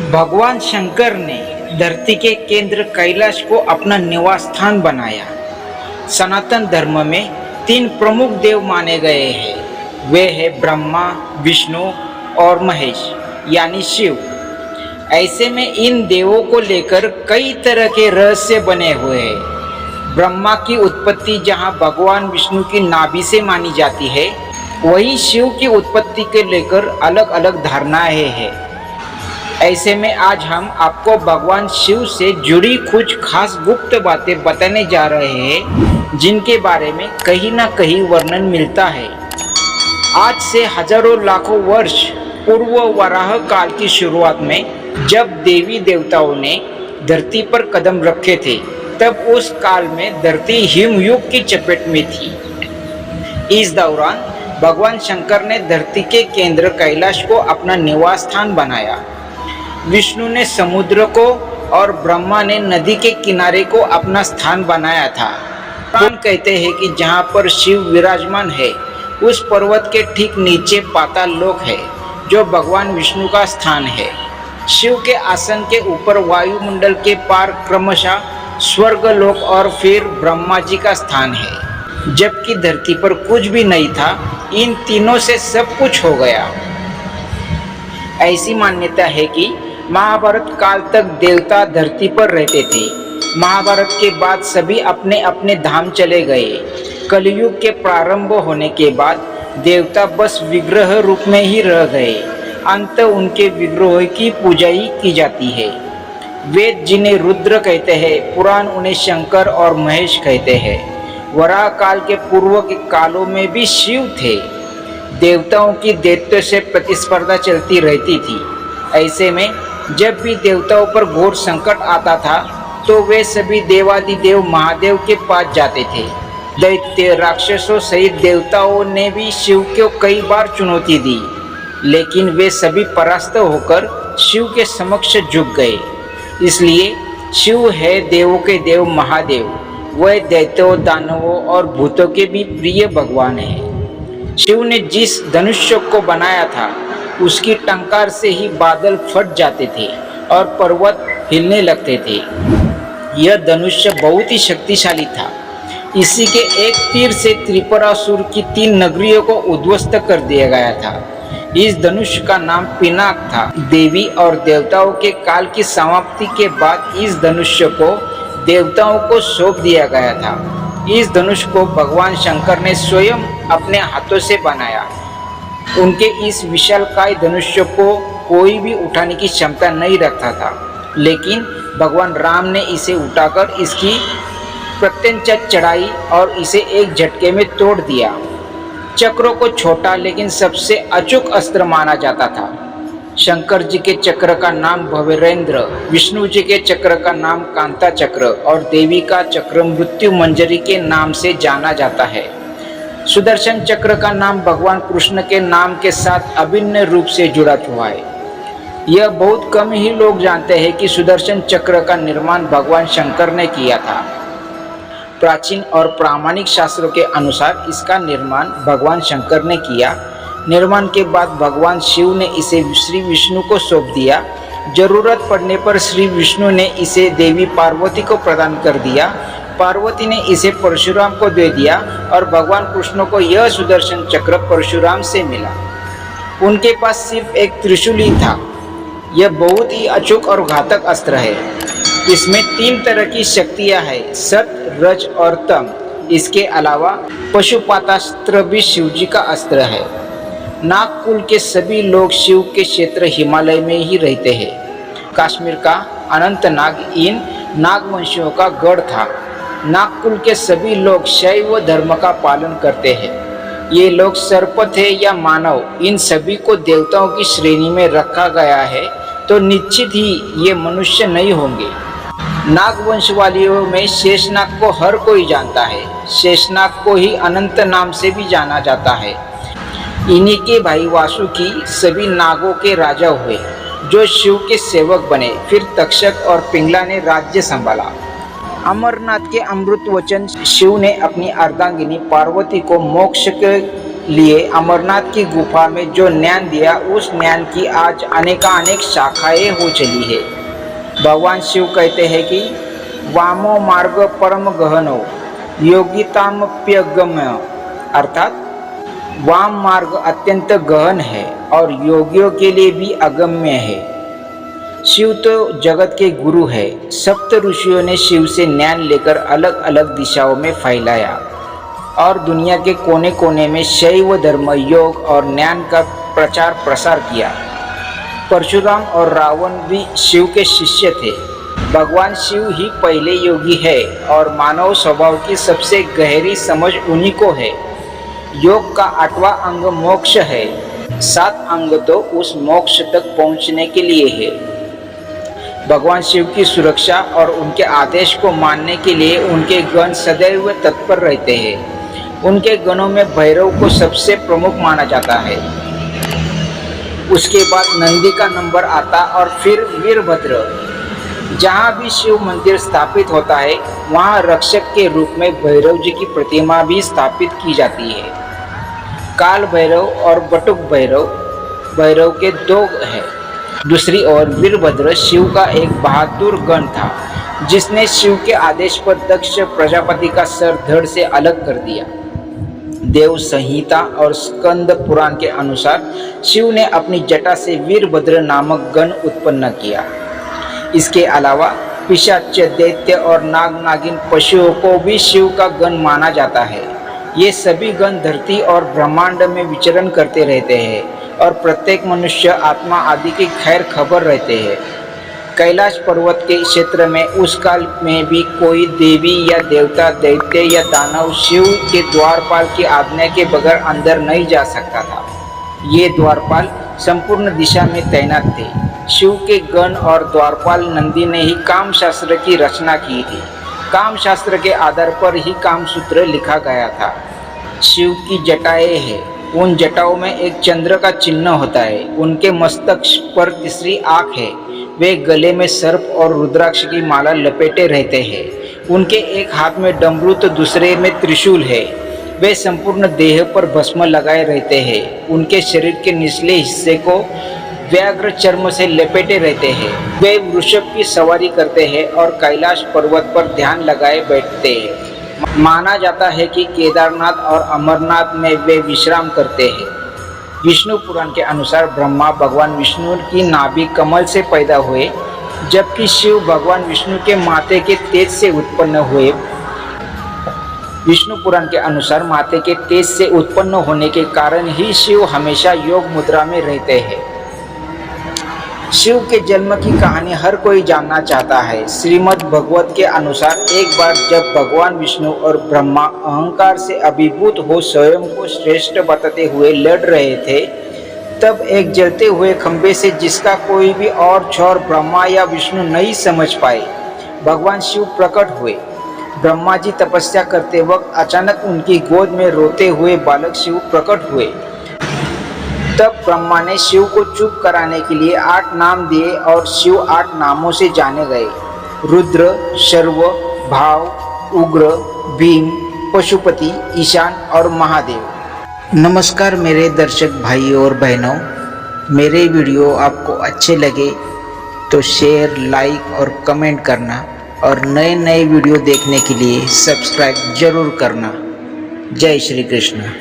भगवान शंकर ने धरती के केंद्र कैलाश को अपना निवास स्थान बनाया। सनातन धर्म में तीन प्रमुख देव माने गए हैं। वे हैं ब्रह्मा, विष्णु और महेश यानी शिव। ऐसे में इन देवों को लेकर कई तरह के रहस्य बने हुए हैं। ब्रह्मा की उत्पत्ति जहाँ भगवान विष्णु की नाभि से मानी जाती है, वहीं शिव की उत्पत्ति के लेकर अलग अलग धारणाएं हैं। ऐसे में आज हम आपको भगवान शिव से जुड़ी कुछ खास गुप्त बातें बताने जा रहे हैं, जिनके बारे में कहीं ना कहीं वर्णन मिलता है। आज से हजारों लाखों वर्ष पूर्व वराह काल की शुरुआत में जब देवी देवताओं ने धरती पर कदम रखे थे, तब उस काल में धरती हिमयुग की चपेट में थी। इस दौरान भगवान शंकर ने धरती के केंद्र कैलाश को अपना निवास स्थान बनाया। विष्णु ने समुद्र को और ब्रह्मा ने नदी के किनारे को अपना स्थान बनाया था। पुराण कहते हैं कि जहाँ पर शिव विराजमान है, उस पर्वत के ठीक नीचे पाताल लोक है, जो भगवान विष्णु का स्थान है। शिव के आसन के ऊपर वायुमंडल के पार क्रमशः स्वर्ग लोक और फिर ब्रह्मा जी का स्थान है। जबकि धरती पर कुछ भी नहीं था, इन तीनों से सब कुछ हो गया। ऐसी मान्यता है कि महाभारत काल तक देवता धरती पर रहते थे। महाभारत के बाद सभी अपने अपने धाम चले गए। कलयुग के प्रारंभ होने के बाद देवता बस विग्रह रूप में ही रह गए। अंत उनके विग्रह की पूजा ही की जाती है। वेद जिन्हें रुद्र कहते हैं, पुराण उन्हें शंकर और महेश कहते हैं। वराह काल के पूर्व के कालों में भी शिव थे। देवताओं की दैत्य से प्रतिस्पर्धा चलती रहती थी। ऐसे में जब भी देवताओं पर घोर संकट आता था, तो वे सभी देवादिदेव महादेव के पास जाते थे। दैत्य राक्षसों सहित देवताओं ने भी शिव को कई बार चुनौती दी, लेकिन वे सभी परास्त होकर शिव के समक्ष झुक गए। इसलिए शिव है देवों के देव महादेव। वह दैत्यों, दानवों और भूतों के भी प्रिय भगवान है। शिव ने जिस धनुष्य को बनाया था, उसकी टंकार से ही बादल फट जाते थे और पर्वत हिलने लगते थे। यह धनुष्य बहुत ही शक्तिशाली था। इसी के एक तीर से त्रिपुरासुर की 3 नगरियों को उद्ध्वस्त कर दिया गया था। इस धनुष का नाम पिनाक था। देवी और देवताओं के काल की समाप्ति के बाद इस धनुष्य को देवताओं को सौंप दिया गया था। इस धनुष को भगवान शंकर ने स्वयं अपने हाथों से बनाया। उनके इस विशालकाय धनुष्य को कोई भी उठाने की क्षमता नहीं रखता था, लेकिन भगवान राम ने इसे उठाकर इसकी प्रत्यंचा चढ़ाई और इसे एक झटके में तोड़ दिया। चक्रों को छोटा लेकिन सबसे अचूक अस्त्र माना जाता था। शंकर जी के चक्र का नाम भवेंद्र, विष्णु जी के चक्र का नाम कांता चक्र और देवी का चक्र मृत्यु मंजरी के नाम से जाना जाता है। सुदर्शन चक्र का नाम भगवान कृष्ण के नाम के साथ अभिन्न रूप से जुड़ा हुआ है। यह बहुत कम ही लोग जानते हैं कि सुदर्शन चक्र का निर्माण भगवान शंकर ने किया था। प्राचीन और प्रामाणिक शास्त्रों के अनुसार इसका निर्माण भगवान शंकर ने किया। निर्माण के बाद भगवान शिव ने इसे श्री विष्णु को सौंप दिया। जरूरत पड़ने पर श्री विष्णु ने इसे देवी पार्वती को प्रदान कर दिया। पार्वती ने इसे परशुराम को दे दिया और भगवान कृष्ण को यह सुदर्शन चक्र परशुराम से मिला। उनके पास सिर्फ एक त्रिशूल ही था। यह बहुत ही अचूक और घातक अस्त्र है। इसमें 3 तरह की शक्तियां हैं, सत, रज और तम। इसके अलावा पशुपातास्त्र भी शिव जी का अस्त्र है। नाग कुल के सभी लोग शिव के क्षेत्र हिमालय में ही रहते हैं। कश्मीर का अनंतनाग इन नागवंशियों का गढ़ था। नागकुल के सभी लोग शैव धर्म का पालन करते हैं। ये लोग सर्प थे या मानव, इन सभी को देवताओं की श्रेणी में रखा गया है, तो निश्चित ही ये मनुष्य नहीं होंगे। नागवंश वालियों में शेषनाग को हर कोई जानता है। शेषनाग को ही अनंत नाम से भी जाना जाता है। इन्हीं के भाई वासुकी सभी नागों के राजा हुए, जो शिव के सेवक बने। फिर तक्षक और पिंगला ने राज्य संभाला। अमरनाथ के अमृत वचन शिव ने अपनी अर्धांगिनी पार्वती को मोक्ष के लिए अमरनाथ की गुफा में जो ज्ञान दिया, उस ज्ञान की आज अनेक शाखाएं हो चली है। भगवान शिव कहते हैं कि वामो मार्ग परम गहनो योगितामप्यगम्य, अर्थात वाम मार्ग अत्यंत गहन है और योगियों के लिए भी अगम्य है। शिव तो जगत के गुरु है। सप्त ऋषियों ने शिव से ज्ञान लेकर अलग अलग दिशाओं में फैलाया और दुनिया के कोने कोने में शैव धर्म, योग और ज्ञान का प्रचार प्रसार किया। परशुराम और रावण भी शिव के शिष्य थे। भगवान शिव ही पहले योगी है और मानव स्वभाव की सबसे गहरी समझ उन्हीं को है। योग का 8वां अंग मोक्ष है। 7 अंग तो उस मोक्ष तक पहुंचने के लिए है। भगवान शिव की सुरक्षा और उनके आदेश को मानने के लिए उनके गण सदैव तत्पर रहते हैं। उनके गणों में भैरव को सबसे प्रमुख माना जाता है। उसके बाद नंदी का नंबर आता और फिर वीरभद्र। जहाँ भी शिव मंदिर स्थापित होता है वहाँ रक्षक के रूप में भैरव जी की प्रतिमा भी स्थापित की जाती है। काल भैरव और बटुक भैरव भैरव के 2 हैं। दूसरी ओर वीरभद्र शिव का एक बहादुर गण था, जिसने शिव के आदेश पर दक्ष प्रजापति का सर धड़ से अलग कर दिया। देव संहिता और स्कंद पुराण के अनुसार शिव ने अपनी जटा से वीरभद्र नामक गण उत्पन्न किया। इसके अलावा पिशाच, दैत्य और नाग नागिन पशुओं को भी शिव का गण माना जाता है। ये सभी गण धरती और ब्रह्मांड में विचरण करते रहते हैं और प्रत्येक मनुष्य, आत्मा आदि की खैर खबर रहते हैं। कैलाश पर्वत के क्षेत्र में उस काल में भी कोई देवी या देवता, दैत्य या दानव शिव के द्वारपाल की आज्ञा के बगैर अंदर नहीं जा सकता था। ये द्वारपाल संपूर्ण दिशा में तैनात थे। शिव के गण और द्वारपाल नंदी ने ही काम शास्त्र की रचना की थी। काम शास्त्र के आधार पर ही काम सूत्र लिखा गया था। शिव की जटाएं हैं। उन जटाओं में एक चंद्र का चिन्ह होता है। उनके मस्तक पर तीसरी आँख है। वे गले में सर्प और रुद्राक्ष की माला लपेटे रहते हैं। उनके एक हाथ में डमरू तो दूसरे में त्रिशूल है। वे संपूर्ण देह पर भस्म लगाए रहते हैं। उनके शरीर के निचले हिस्से को व्याघ्र चर्म से लपेटे रहते हैं। वे वृषभ की सवारी करते हैं और कैलाश पर्वत पर ध्यान लगाए बैठते हैं। माना जाता है कि केदारनाथ और अमरनाथ में वे विश्राम करते हैं। विष्णु पुराण के अनुसार ब्रह्मा भगवान विष्णु की नाभि कमल से पैदा हुए, जबकि शिव भगवान विष्णु के माथे के तेज से उत्पन्न हुए। विष्णु पुराण के अनुसार माथे के तेज से उत्पन्न होने के कारण ही शिव हमेशा योग मुद्रा में रहते हैं। शिव के जन्म की कहानी हर कोई जानना चाहता है। श्रीमद् भगवत के अनुसार एक बार जब भगवान विष्णु और ब्रह्मा अहंकार से अभिभूत हो स्वयं को श्रेष्ठ बताते हुए लड़ रहे थे, तब एक जलते हुए खंभे से, जिसका कोई भी और छोर ब्रह्मा या विष्णु नहीं समझ पाए, भगवान शिव प्रकट हुए। ब्रह्मा जी तपस्या करते वक्त अचानक उनकी गोद में रोते हुए बालक शिव प्रकट हुए। तब ब्रह्मा ने शिव को चुप कराने के लिए 8 नाम दिए और शिव 8 नामों से जाने गए: रुद्र, शर्व, भाव, उग्र, भीम, पशुपति, ईशान और महादेव। नमस्कार मेरे दर्शक भाई और बहनों, मेरे वीडियो आपको अच्छे लगे तो शेयर, लाइक और कमेंट करना और नए नए वीडियो देखने के लिए सब्सक्राइब जरूर करना। जय श्री कृष्ण।